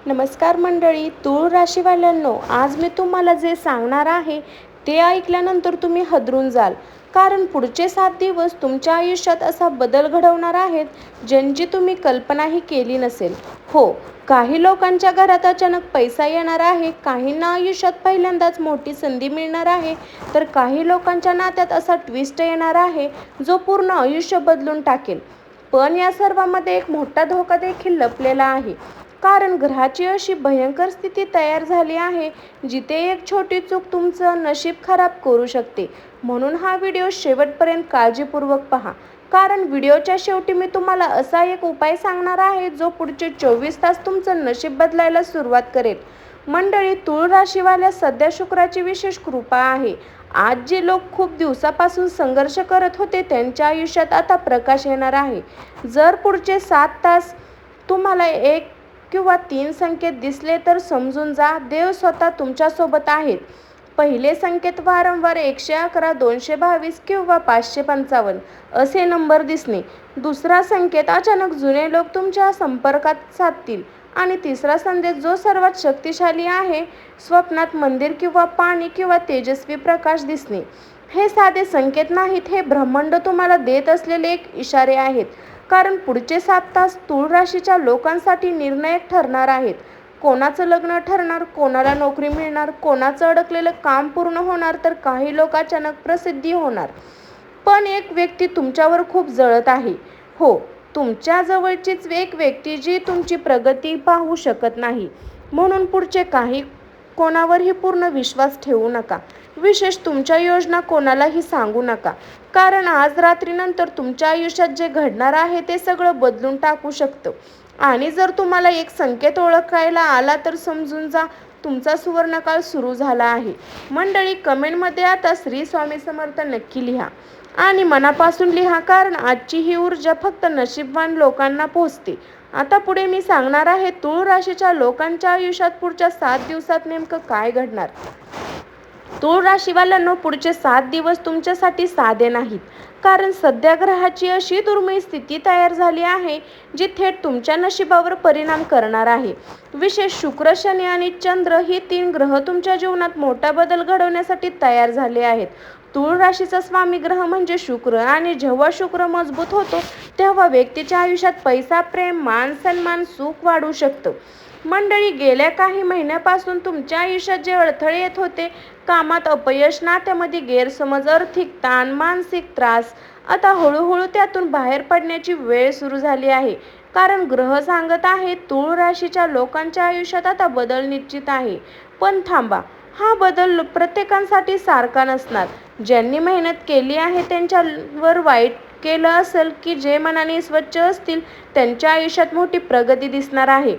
नमस्कार मंडळी, तूळ राशीवाल्यांनो, आज मी तुम्हाला जे सांगणार आहे ते ऐकल्यानंतर तुम्ही हादरून जाल. कारण पुढचे 7 दिवस तुमच्या आयुष्यात असा बदल घडवणार आहेत ज्यांची तुम्ही कल्पनाही केली नसेल. हो, काही लोकांच्या घरात अचानक पैसा येणार आहे, काहींना आयुष्यात पहिल्यांदाच मोठी संधी मिळणार आहे, तर काही लोकांच्या नात्यात असा ट्विस्ट येणार आहे जो पूर्ण आयुष्य बदलून टाकेल. पण या सर्वांमध्ये एक मोठा धोका देखील लपलेला आहे. कारण ग्रहाची अशी भयंकर स्थिती तयार झाली आहे जिथे एक छोटी चूक तुमचं नशीब खराब करू शकते. म्हणून हा व्हिडिओ शेवटपर्यंत काळजीपूर्वक पहा. कारण व्हिडिओच्या शेवटी मी तुम्हाला असा एक उपाय सांगणार आहे जो पुढचे 24 तास तुमचं नशीब बदलायला सुरुवात करेल. मंडळी, तूळ राशीवाल्या सध्या शुक्राची विशेष कृपा आहे. आज जे लोक खूप दिवसापासून संघर्ष करत होते त्यांच्या आयुष्यात आता प्रकाश येणार आहे. जर पुढचे 7 तास तुम्हाला 1 किंवा 3 संकेत दिसले तर समजून जा, देव स्वतः तुमच्यासोबत आहेत. पहिले संकेत वारंवार 111, 222 किंवा 555 असे नंबर दिसणे. दुसरा संकेत अचानक जुने लोक तुमच्या संपर्कात साधतील. आणि तिसरा संदेश जो सर्वात शक्तिशाली आहे, स्वप्नात मंदिर किंवा पाणी किंवा तेजस्वी प्रकाश दिसणे. हे साधे संकेत नाहीत, हे ब्रह्मांड तुम्हाला देत असलेले एक इशारे आहेत. कारण पुढचे 7 तास तूळ राशीच्या लोकांसाठी निर्णायक ठरणार आहेत. कोणाचं लग्न ठरणार, कोणाला नोकरी मिळणार, कोणाचं अडकलेलं काम पूर्ण होणार, तर काही लोक अचानक प्रसिद्धी होणार. पण एक व्यक्ती तुमच्यावर खूप जळत आहे. हो, तुमच्या जवळचीच एक व्यक्ती जी तुमची प्रगती पाहू शकत नाही. म्हणून पुढचे काही कोणावरही पूर्ण विश्वास ठेवू नका. विशेष तुमच्या योजना कोणालाही सांगू नका. कारण आज रात्रीनंतर तुमच्या आयुष्यात जे घडणार आहे ते सगळं बदलून टाकू शकतं. आणि जर तुम्हाला एक संकेत ओळखायला आला तर समजून जा, तुमचा सुवर्णकाळ सुरू झाला आहे. मंडळी, कमेंटमध्ये आता श्री स्वामी समर्थ नक्की लिहा आणि मनापासून लिहा, कारण आजची ही ऊर्जा फक्त नशीबवान लोकांना पोहोचते. आता पुढे मी सांगणार आहे तूळ राशीच्या लोकांच्या आयुष्यात पुढच्या 7 दिवसात नेमकं काय घडणार. तूळ राशीवाल्यांनो, पुढचे 7 दिवस तुमच्यासाठी साधे नाहीत. कारण सध्या ग्रहाची अशी दुर्मिळ स्थिती तयार झाली आहे जी थेट तुमच्या नशिबावर परिणाम करणार आहे. विशेष शुक्र, शनी आणि चंद्र ही 3 ग्रह तुमच्या जीवनात मोठा बदल घडवण्यासाठी तयार झाले आहेत. तूळ राशीचा स्वामी ग्रह म्हणजे शुक्र, आणि जेव्हा शुक्र मजबूत होतो तेव्हा व्यक्तीच्या आयुष्यात पैसा, प्रेम, मान सन्मान, सुख वाढू शकतं. मंडळी, गेल्या काही महिन्यापासून तुमच्या आयुष्यात जे अडथळे येत होते, कामात अपयश, नात्यामध्ये गैरसमज, आर्थिक ताण, मानसिक त्रास, आता हळूहळू त्यातून बाहेर पडण्याची वेळ सुरू झाली आहे. कारण ग्रह सांगत आहेत तूळ राशीच्या लोकांच्या आयुष्यात आता बदल निश्चित आहे. पण थांबा, हा बदल प्रत्येकासाठी सारखा नसणार. ज्यांनी मेहनत केली आहे त्यांच्यावर वाईट केलं असेल की जे मनाने स्वच्छ असतील त्यांच्या आयुष्यात मोठी प्रगती दिसणार आहे.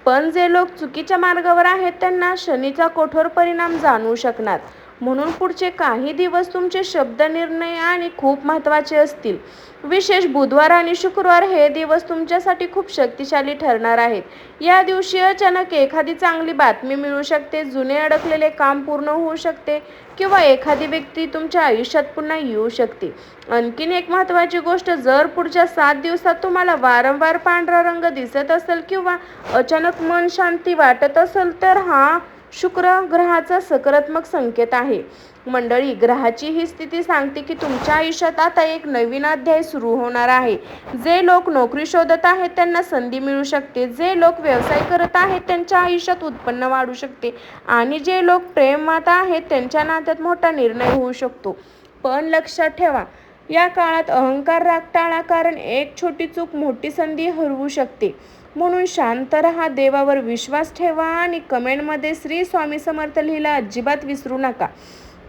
पण जे लोक चुकीच्या मार्गावर आहेत त्यांना शनीचा कठोर परिणाम जाणवू शकणार. म्हणून पुढचे काही दिवस तुमचे शब्द, निर्णय आणि खूप महत्त्वाचे असतील. विशेष बुधवार आणि शुक्रवार हे दिवस तुमच्यासाठी खूप शक्तिशाली ठरणार आहेत. या दिवशी अचानक एखादी चांगली बातमी मिळू शकते, जुने अडकलेले काम पूर्ण होऊ शकते किंवा एखादी व्यक्ती तुमच्या आयुष्यात पुन्हा येऊ शकते. आणखीन एक महत्त्वाची गोष्ट, जर पुढच्या 7 दिवसात तुम्हाला वारंवार पांढरा रंग दिसत असेल किंवा अचानक मन शांती वाटत असेल तर हा शुक्र ग्रहाचा सकारात्मक संकेत आहे. मंडळी, ग्रहाची ही स्थिती सांगते की तुमच्या आयुष्यात आता एक नवीन अध्याय सुरू होणार आहे. जे लोक नोकरी शोधत आहेत त्यांना संधी मिळू शकते, जे लोक व्यवसाय करत आहेत त्यांच्या आयुष्यात उत्पन्न वाढू शकते, आणि जे लोक प्रेमात आहेत त्यांच्या नात्यात मोठा निर्णय होऊ शकतो. पण लक्षात ठेवा, या काळात अहंकार, राग टाळा, कारण एक छोटी चूक मोठी संधी हरवू शकते. म्हणून शांत राहा, देवावर विश्वास ठेवा आणि कमेंटमध्ये श्री स्वामी समर्थ लिहायला अजिबात विसरू नका.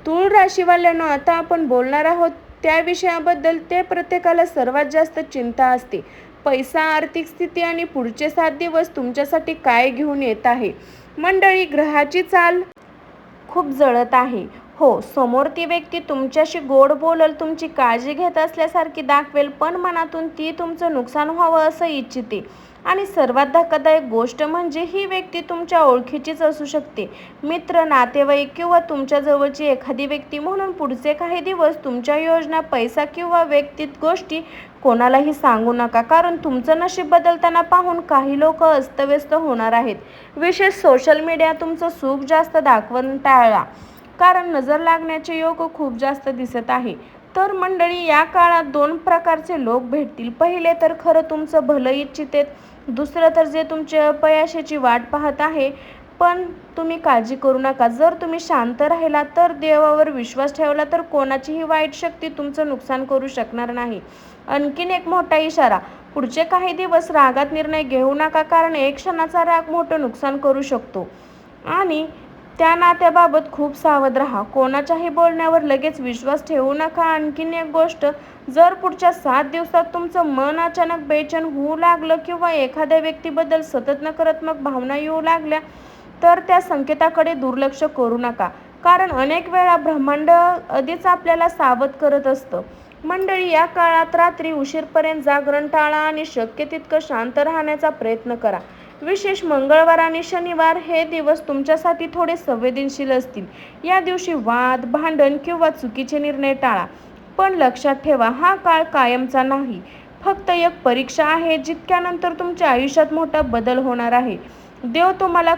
तूळ राशीवाल्यांनो, आता आपण बोलणार आहोत त्या विषयाबद्दल ते प्रत्येकाला सर्वात जास्त चिंता असते. पैसा, आर्थिक स्थिती आणि पुढचे 7 दिवस तुमच्यासाठी काय घेऊन येत आहे. मंडळी, ग्रहाची चाल खूप जळत आहे. हो, समोर ती व्यक्ती तुमच्याशी गोड बोलल, तुमची काळजी घेत असल्यासारखी दाखवेल, पण मनातून ती तुमचं नुकसान व्हावं असं इच्छिते. आणि सर्वात धक्कादायक गोष्ट म्हणजे ही व्यक्ती तुमच्या ओळखीचीच असू शकते, मित्र, नातेवाईक किंवा तुमच्या जवळची एखादी व्यक्ती. म्हणून पुढचे काही दिवस तुमच्या योजना, पैसा किंवा वैयक्तिक गोष्टी कोणालाही सांगू नका, कारण तुमचं नशीब बदलताना पाहून काही लोक अस्तव्यस्त होणार आहेत. विशेष सोशल मीडिया तुमचं सुख जास्त दाखवून टाळा, कारण नजर लागण्याचे योग खूप जास्त दिसत आहे. तर मंडळी, या काळात दोन प्रकारचे लोक भेटतील. पहिले तर खरं तुमचं भलं इच्छितेत, दुसरं तर जे तुमच्या अपयशाची वाट पाहत आहे. पण तुम्ही काळजी करू नका. जर तुम्ही शांत राहिला तर देवावर विश्वास ठेवला तर कोणाचीही वाईट शक्ती तुमचं नुकसान करू शकणार नाही. आणखीन एक मोठा इशारा, पुढचे काही दिवस रागात निर्णय घेऊ नका, कारण एक क्षणाचा राग मोठं नुकसान करू शकतो. आणि त्या नात्याबाबत खूप सावध राहा. कोणाच्याही बोलण्यावर लगेच विश्वास ठेवू नका. आणखीन एक गोष्ट, जर पुढच्या 7 दिवसात तुमचं मन अचानक बेचैन होऊ लागलं किंवा एखाद्या व्यक्तीबद्दल सतत नकारात्मक भावना येऊ लागल्या तर त्या संकेताकडे दुर्लक्ष करू नका, कारण अनेक वेळा ब्रह्मांड आधीच आपल्याला सावध करत असतं. मंडळी, या काळात रात्री उशीरपर्यंत जागरण टाळा आणि शक्य तितकं शांत राहण्याचा प्रयत्न करा. विशेष मंगळवार आणि शनिवार हे दिवस तुमच्यासाठी थोडे संवेदनशील असतील. या दिवशी वाद, भांडण किंवा चुकीचे निर्णय टाळा. पण लक्षात ठेवा, हा काळ कायमचा नाही, फक्त एक परीक्षा आहे, जितक्यानंतर तुमच्या आयुष्यात मोठा बदल होणार आहे. देव तुम्हाला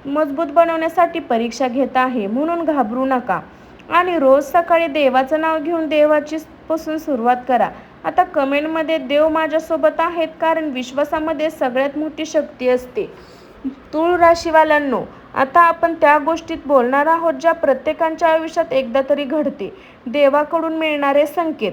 मजबूत बनवण्यासाठी परीक्षा घेत आहे, म्हणून घाबरू नका. आणि रोज सकाळी देवाचं नाव घेऊन देवाची पासून सुरुवात करा. आता कमेंटमध्ये देव माझ्यासोबत आहेत, कारण विश्वासामध्ये सगळ्यात मोठी शक्ती असते. तुळ राशीवाल्यांनो, आता आपण त्या गोष्टीत बोलणार आहोत ज्या प्रत्येकाच्या आयुष्यात एकदा तरी घडते. देवाकडून मिळणारे संकेत.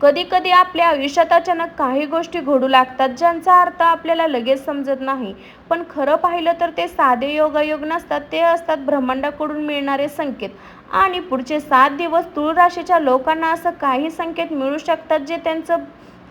कधी कधी आपल्या आयुष्यात अचानक काही गोष्टी घडू लागतात ज्यांचा अर्थ आपल्याला लगेच समजत नाही. पण खरं पाहिलं तर ते साधे योगायोग नसतात, ते असतात ब्रह्मांडाकडून मिळणारे संकेत. आणि पुढचे 7 दिवस तुळ राशीच्या लोकांना असं काही संकेत मिळू शकतात जे त्यांचं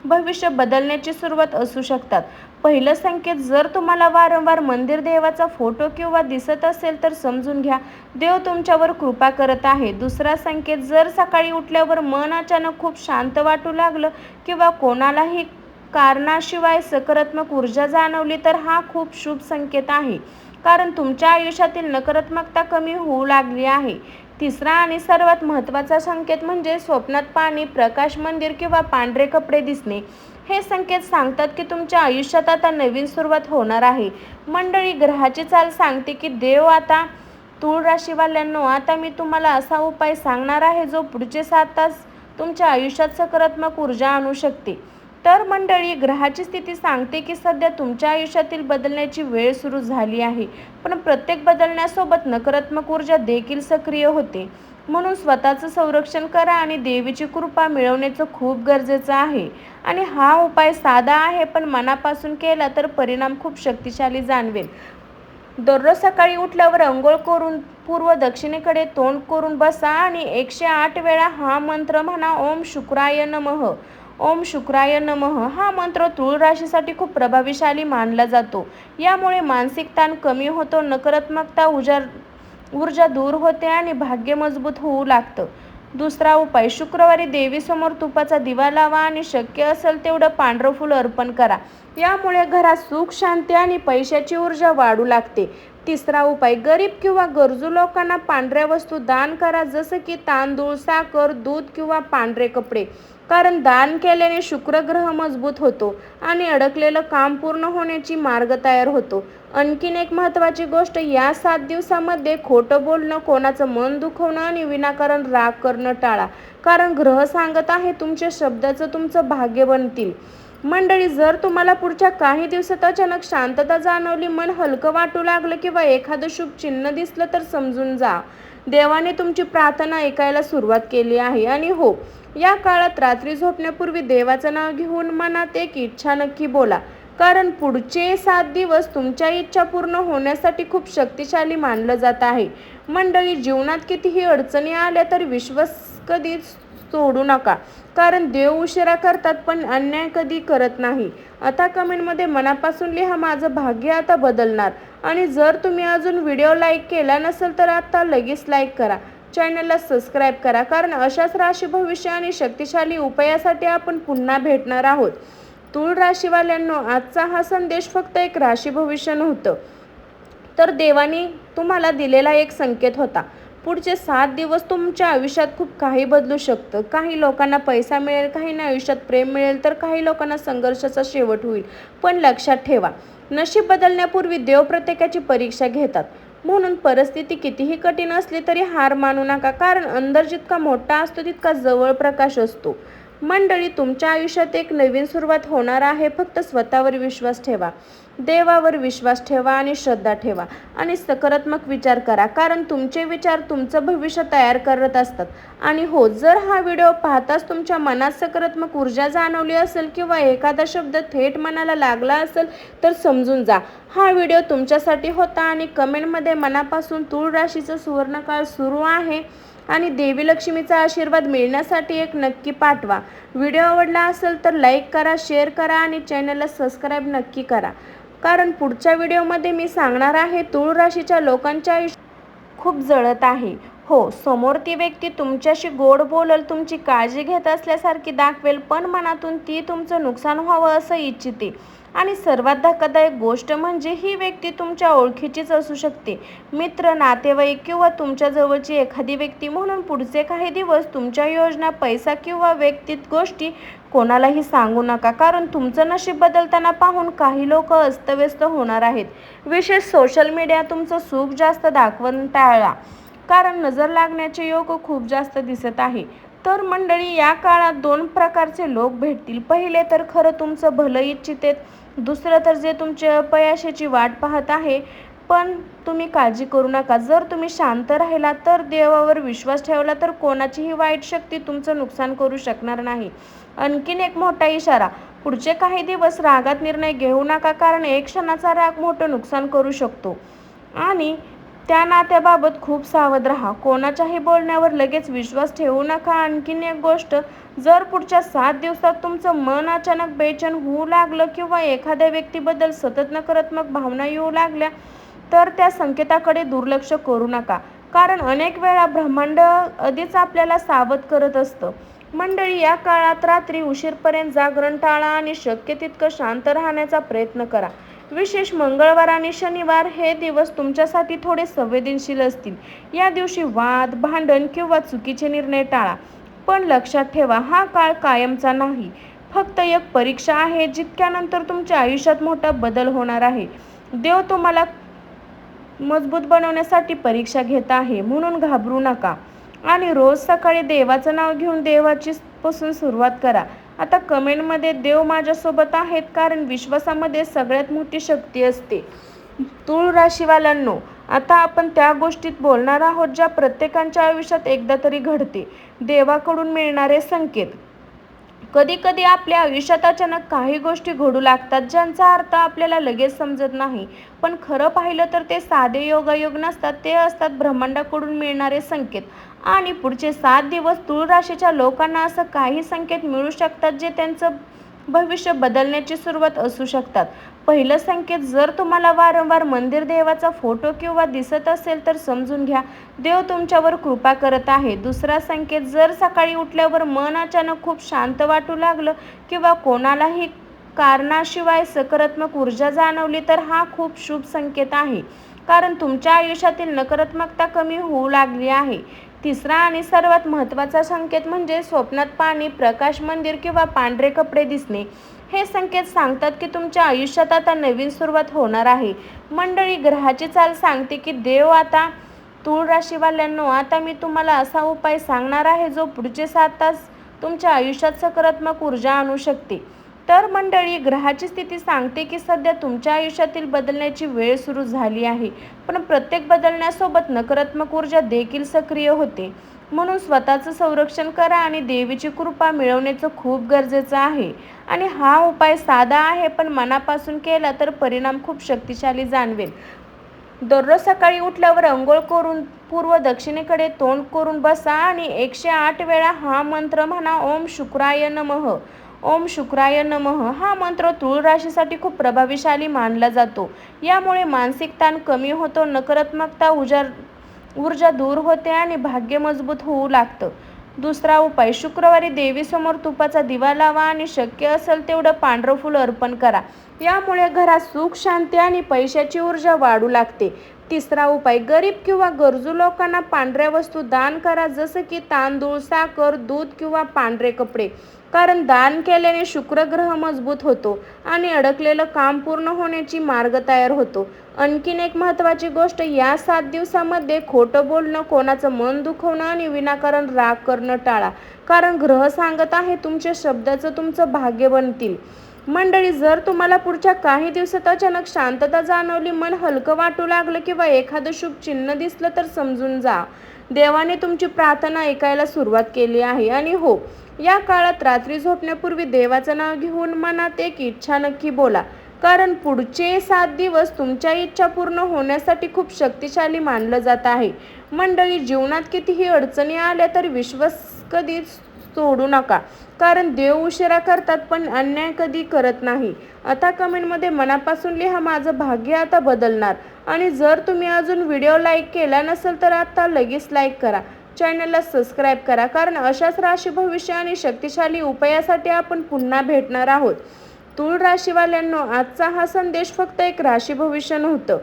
भविष्य बदलण्याची सुरुवात असू शकतात. पहिलं संकेत, जर तुम्हाला वारंवार मंदिर, देवाचा फोटो किंवा दिसत असेल तर समजून घ्या, देव तुमच्यावर कृपा करत आहे. दुसरा संकेत, जर सकाळी उठल्यावर मन अचानक खूप शांत वाटू लागलं किंवा कोणालाही कारणाशिवाय सकारात्मक ऊर्जा जाणवली तर हा खूप शुभ संकेत आहे, कारण तुमच्या आयुष्यातील नकारात्मकता कमी होऊ लागली आहे. तिसरा आणि सर्वात महत्त्वाचा संकेत म्हणजे स्वप्नात पाणी, प्रकाश, मंदिर किंवा पांढरे कपडे दिसणे. हे संकेत सांगतात की तुमच्या आयुष्यात आता नवीन सुरुवात होणार आहे. मंडळी, ग्रहाची चाल सांगते की देव आता तुळ राशीवाल्यांनो, आता मी तुम्हाला असा उपाय सांगणार आहे जो पुढचे 7 तास तुमच्या आयुष्यात सकारात्मक ऊर्जा आणू शकते. तर मंडळी, ग्रहाची स्थिती सांगते की सध्या तुमच्या आयुष्यातील बदलण्याची वेळ सुरू झाली आहे, पण प्रत्येक बदलण्यासोबत नकारात्मक ऊर्जा देखील सक्रिय होते. म्हणून स्वतःचं संरक्षण करा आणि देवीची कृपा मिळवण्याचं खूप गरजेचं आहे. आणि हा उपाय साधा आहे, पण मनापासून केला तर परिणाम खूप शक्तिशाली जाणवेल. दररोज सकाळी उठल्यावर अंघोळ करून पूर्व दक्षिणेकडे तोंड करून बसा आणि 108 वेळा हा मंत्र म्हणा, ओम शुक्राय नमः. ओम शुक्राय नमः हा मंत्र तुळ राशीसाठी खूप प्रभावशाली मानला जातो. यामुळे मानसिक ताण कमी होतो, नकारात्मकता ऊर्जा दूर होते आणि भाग्य मजबूत होऊ लागतं. दुसरा उपाय, शुक्रवारी देवीसमोर तुपाचा दिवा लावा आणि शक्य असेल तेवढं पांढरं फूल अर्पण करा. यामुळे घरात सुख, शांती आणि पैशाची ऊर्जा वाढू लागते. तिसरा उपाय, गरीब किंवा गरजू लोकांना पांढऱ्या वस्तू दान करा, जसं की तांदूळ, साखर, दूध किंवा पांढरे कपडे, कारण दान केल्याने शुक्र ग्रह मजबूत होतो आणि अडकलेलं काम पूर्ण होण्याची मार्ग तयार होतो. आणखीन एक महत्त्वाची गोष्ट, या 7 दिवसामध्ये खोटं बोलणं, कोणाचं मन दुखवणं आणि विनाकारण राग करणं टाळा, कारण ग्रह सांगत आहे तुमच्या शब्दाचं तुमचं भाग्य बनतील. मंडळी, जर तुम्हाला पुढच्या काही दिवसात अचानक शांतता जाणवली, मन हलकं वाटू लागलं किंवा एखादं शुभ चिन्ह दिसलं तर समजून जा, देवाने तुमची प्रार्थना ऐकायला सुरुवात केली आहे. आणि हो, या काळात रात्री झोपण्यापूर्वी देवाचं नाव घेऊन मनात एक इच्छा नक्की बोला, कारण पुढचे 7 दिवस तुमच्या इच्छा पूर्ण होण्यासाठी खूप शक्तिशाली मानलं जात आहे. मंडळी, जीवनात कितीही अडचणी आल्या तर विश्वास कधीच सोडू नका, कारण देव उशिरा करतात पण अन्याय कधी करत नाही. आता कमेंटमध्ये मनापासून लिहा, माझं भाग्य आता बदलणार. आणि जर तुम्ही अजून व्हिडिओ लाईक केला नसेल तर आता लगेच लाईक करा, चॅनलला सबस्क्राईब करा, कारण अशाच राशी, भविष्य आणि शक्तिशाली उपायासाठी आपण पुन्हा भेटणार आहोत. तूळ राशीवाल्यांनो, आजचा हा संदेश फक्त एक राशी भविष्य नव्हतं, तर देवाने तुम्हाला दिलेला एक संकेत होता. पुढचे 7 दिवस तुमच्या आयुष्यात खूप काही बदलू शकतं. काही लोकांना पैसा मिळेल, काहींना आयुष्यात प्रेम मिळेल, तर काही लोकांना संघर्षाचा शेवट होईल. पण लक्षात ठेवा, नशीब बदलण्यापूर्वी देव प्रत्येकाची परीक्षा घेतात. म्हणून परिस्थिती कितीही कठीण असली तरी हार मानू नका, कारण अंधार जितका मोठा असतो तितका जवळ प्रकाश असतो. मंडळी, तुमच्या आयुष्यात एक नवीन सुरुवात होणार आहे. फक्त स्वतःवर विश्वास ठेवा, देवावर विश्वास ठेवा आणि श्रद्धा ठेवा आणि सकारात्मक विचार करा, कारण तुमचे विचार तुमचं भविष्य तयार करत असतात. आणि हो, जर हा व्हिडिओ पाहताच तुमच्या मनात सकारात्मक ऊर्जा जाणवली असेल किंवा एखादा शब्द थेट मनाला लागला असेल, तर समजून जा हा व्हिडिओ तुमच्यासाठी होता. आणि कमेंटमध्ये मनापासून तूळ राशीचा सुवर्णकाळ सुरू आहे आणि देवी लक्ष्मीचा आशीर्वाद मिळण्यासाठी एक नक्की पाठवा. व्हिडिओ आवडला असेल तर लाईक करा, शेअर करा आणि चॅनलला सबस्क्राईब नक्की करा, कारण पुढच्या व्हिडिओमध्ये मी सांगणार आहे तूळ राशीच्या लोकांच्या आयुष्य खूप जळत आहे. हो, समोर ती व्यक्ती तुमच्याशी गोड बोलल, तुमची काळजी घेत असल्यासारखी दाखवेल, पण मनातून ती तुमचं नुकसान व्हावं असं इच्छिते. आणि सर्वात धक्कादायक गोष्ट म्हणजे ही व्यक्ती तुमच्या ओळखीचीच असू शकते, मित्र, नातेवाईक किंवा तुमच्या जवळची एखादी व्यक्ती. म्हणून पुढचे काही दिवस तुमच्या योजना, पैसा किंवा व्यक्तिगत गोष्टी कोणालाही सांगू नका, कारण तुमचं नशीब बदलताना पाहून काही लोक अस्तव्यस्त होणार आहेत. विशेष सोशल मीडिया तुमचं सुख जास्त दाखवून टाळा, कारण नजर लागण्याचे योग खूप जास्त दिसत आहे. तर मंडळी, या काळात 2 प्रकारचे लोक भेटतील. पहिले तर खरं तुमचं भलं इच्छितेत, दुसरं तर जे तुमच्या अपयशाची वाट पाहत आहे. पण तुम्ही काळजी करू नका. जर तुम्ही शांत राहिला तर देवावर विश्वास ठेवला तर कोणाचीही वाईट शक्ती तुमचं नुकसान करू शकणार नाही. आणखीन एक मोठा इशारा, पुढचे काही दिवस रागात निर्णय घेऊ नका, कारण एक क्षणाचा राग मोठं नुकसान करू शकतो. आणि त्या नात्याबाबत खूप सावध राहा. कोणाच्याही बोलण्यावर लगेच विश्वास ठेवू नका. आणखीन एक गोष्ट, जर पुढच्या 7 दिवसात तुमचं मन अचानक बेचैन होऊ लागलं किंवा एखाद्या व्यक्तीबद्दल सतत नकारात्मक भावना येऊ लागल्या, तर त्या संकेताकडे दुर्लक्ष करू नका, कारण अनेक वेळा ब्रह्मांड आधीच आपल्याला सावध करत असतं. मंडळी, या काळात रात्री उशीरपर्यंत जागरण टाळा आणि शक्य तितकं शांत राहण्याचा प्रयत्न करा. विशेष मंगळवार आणि शनिवार हे दिवस तुमच्यासाठी थोडे संवेदनशील असतील. या दिवशी वाद, भांडण किंवा चुकीचे निर्णय टाळा. पण लक्षात ठेवा, हा काळ कायमचा नाही, फक्त एक परीक्षा आहे, जितक्यानंतर तुमच्या आयुष्यात मोठा बदल होणार आहे. देव तुम्हाला मजबूत बनवण्यासाठी परीक्षा घेत आहे, म्हणून घाबरू नका. आणि रोज सकाळी देवाचं नाव घेऊन देवाची पासून सुरुवात करा. आता कमेंटमध्ये देव माझ्यासोबत आहेत, कारण विश्वासामध्ये सगळ्यात मोठी शक्ती असते. तूळ राशीवाल्यांनो, आता आपण त्या गोष्टीत बोलणार आहोत ज्या प्रत्येकाच्या आयुष्यात एकदा तरी घडते. देवाकडून मिळणारे संकेत. कधी कधी आपल्या आयुष्यात अचानक काही गोष्टी घडू लागतात ज्यांचा अर्थ आपल्याला लगेच समजत नाही. पण खरं पाहिलं तर ते साधे योगायोग नसतात, ते असतात ब्रह्मांडाकडून मिळणारे संकेत. आणि पुढचे 7 दिवस तूळ राशीच्या लोकांना असं काही संकेत मिळू शकतात जे त्यांचं भविष्य बदलण्याची सुरुवात असू शकतात. पहिलं संकेत, जर तुम्हाला वारंवार मंदिर, देवाचा फोटो किंवा दिसत असेल तर समजून घ्या, देव तुमच्यावर कृपा करत आहे. दुसरा संकेत, जर सकाळी उठल्यावर मन अचानक खूप शांत वाटू लागलं किंवा कोणालाही कारणाशिवाय सकारात्मक ऊर्जा जाणवली तर हा खूप शुभ संकेत आहे, कारण तुमच्या आयुष्यातील नकारात्मकता कमी होऊ लागली आहे. तिसरा आणि सर्वात महत्त्वाचा संकेत म्हणजे स्वप्नात पाणी, प्रकाश, मंदिर किंवा पांढरे कपडे दिसणे. हे संकेत सांगतात की तुमच्या आयुष्यात आता नवीन सुरुवात होणार आहे. मंडळी, ग्रहाची चाल सांगते की देव आता तूळ राशीवाल्यांनो, आता मी तुम्हाला असा उपाय सांगणार आहे जो पुढचे 7 तास तुमच्या आयुष्यात सकारात्मक ऊर्जा आणू शकते. तर मंडळी, ग्रहाची स्थिती सांगते की सध्या तुमच्या आयुष्यातील बदलण्याची वेळ सुरू झाली आहे, पण प्रत्येक बदलण्यासोबत नकारात्मक ऊर्जा देखील सक्रिय होते. म्हणून स्वतःचं संरक्षण करा आणि देवीची कृपा मिळवण्याचं खूप गरजेचं आहे. आणि हा उपाय साधा आहे, पण मनापासून केला तर परिणाम खूप शक्तिशाली जाणवेल. दररोज सकाळी उठल्यावर अंघोळ करून पूर्व दक्षिणेकडे तोंड करून बसा आणि 108 वेळा हा मंत्र म्हणा, ओम शुक्राय नमः. ओम शुक्राय नमः हा मंत्र तूळ राशीसाठी खूप प्रभावशाली मानला जातो. यामुळे मानसिक ताण कमी होतो, नकारात्मकता ऊर्जा दूर होते आणि भाग्य मजबूत होऊ लागतं. दुसरा उपाय, शुक्रवारी देवीसमोर तुपाचा दिवा लावा आणि शक्य असेल तेवढं पांढरं फूल अर्पण करा. यामुळे घरात सुख, शांती आणि पैशाची ऊर्जा वाढू लागते. तिसरा उपाय, गरीब किंवा गरजू लोकांना पांढऱ्या वस्तू दान करा, जसं की तांदूळ, साखर, दूध किंवा पांढरे कपडे. कारण दान केल्याने शुक्र ग्रह मजबूत होतो आणि अडकलेलं काम पूर्ण होण्याची मार्ग तयार होतो. आणखीन एक महत्त्वाची गोष्ट, या 7 दिवसामध्ये खोटं बोलणं, कोणाचं मन दुखवणं आणि विनाकारण राग करणं टाळा. कारण ग्रह सांगत आहे तुमच्या शब्दाचं तुमचं भाग्य बनतील. मंडळी, जर तुम्हाला पुढच्या काही दिवसात अचानक शांतता जाणवली, मन हलकं वाटू लागलं किंवा एखादं शुभ चिन्ह दिसलं तर समजून जा, देवाने तुमची प्रार्थना ऐकायला सुरुवात केली आहे. आणि हो, या काळात रात्री झोपण्यापूर्वी देवाचं नाव घेऊन मनात एक इच्छा नक्की बोला. कारण पुढचे 7 दिवस तुमच्या इच्छा पूर्ण होण्यासाठी खूप शक्तिशाली मानलं जात आहे. मंडळी, जीवनात कितीही अडचणी आल्या तर विश्वास कधी सोडू नका. कारण देव उशिरा करतात पण अन्याय कधी करत नाही. आता कमेंटमध्ये मनापासून लिहा, माझं भाग्य आता बदलणार. आणि जर तुम्ही अजून व्हिडिओ लाईक केला नसेल तर आता लगेच लाईक करा, चॅनलला सबस्क्राईब करा. कारण अशाच राशी, भविष्य आणि शक्तिशाली उपायासाठी आपण पुन्हा भेटणार आहोत. तुळ राशीवाल्यांनो, आजचा हा संदेश फक्त एक राशी भविष्य नव्हतं,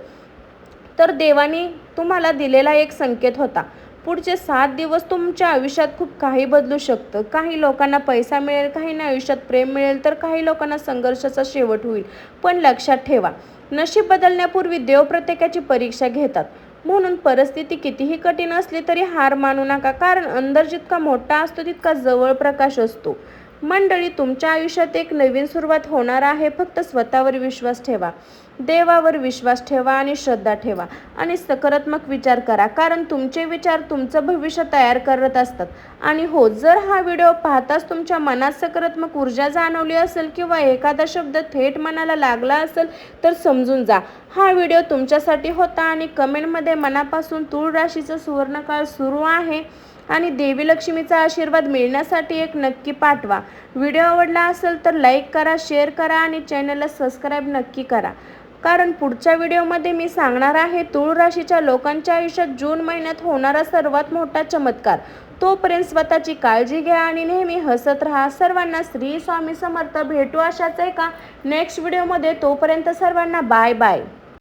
तर देवाने तुम्हाला दिलेला एक संकेत होता. पुढचे 7 दिवस तुमच्या आयुष्यात खूप काही बदलू शकतं. काही लोकांना पैसा मिळेल, काहींना आयुष्यात प्रेम मिळेल, तर काही लोकांना संघर्षाचा शेवट होईल. पण लक्षात ठेवा, नशीब बदलण्यापूर्वी देव प्रत्येकाची परीक्षा घेतात. म्हणून परिस्थिती कितीही कठीण असली तरी हार मानू नका. कारण अंधार जितका मोठा असतो तितका जवळ प्रकाश असतो. मंडळी, तुमच्या आयुष्यात एक नवीन सुरुवात होणार आहे. फक्त स्वतःवर विश्वास ठेवा, देवावर विश्वास ठेवा आणि श्रद्धा ठेवा आणि सकारात्मक विचार करा. कारण तुमचे विचार तुमचं भविष्य तयार करत असतात. आणि हो, जर हा व्हिडिओ पाहताच तुमच्या मनात सकारात्मक ऊर्जा जाणवली असेल किंवा एखादा शब्द थेट मनाला लागला असेल तर समजून जा, हा व्हिडिओ तुमच्यासाठी होता. आणि कमेंटमध्ये मनापासून तुळ राशीचा सुवर्णकाळ सुरू आहे आणि देवी लक्ष्मीचा आशीर्वाद मिळण्यासाठी एक नक्की पाठवा. व्हिडिओ आवडला असेल तर लाईक करा, शेअर करा आणि चॅनलला सबस्क्राईब नक्की करा. कारण पुढच्या व्हिडिओमध्ये मी सांगणार आहे तुळ राशीच्या लोकांच्या आयुष्यात जून महिन्यात होणारा सर्वात मोठा चमत्कार. तोपर्यंत स्वतःची काळजी घ्या आणि नेहमी हसत राहा. सर्वांना श्री स्वामी समर्थ. भेटू अशाच एका नेक्स्ट व्हिडिओमध्ये. तोपर्यंत सर्वांना बाय बाय.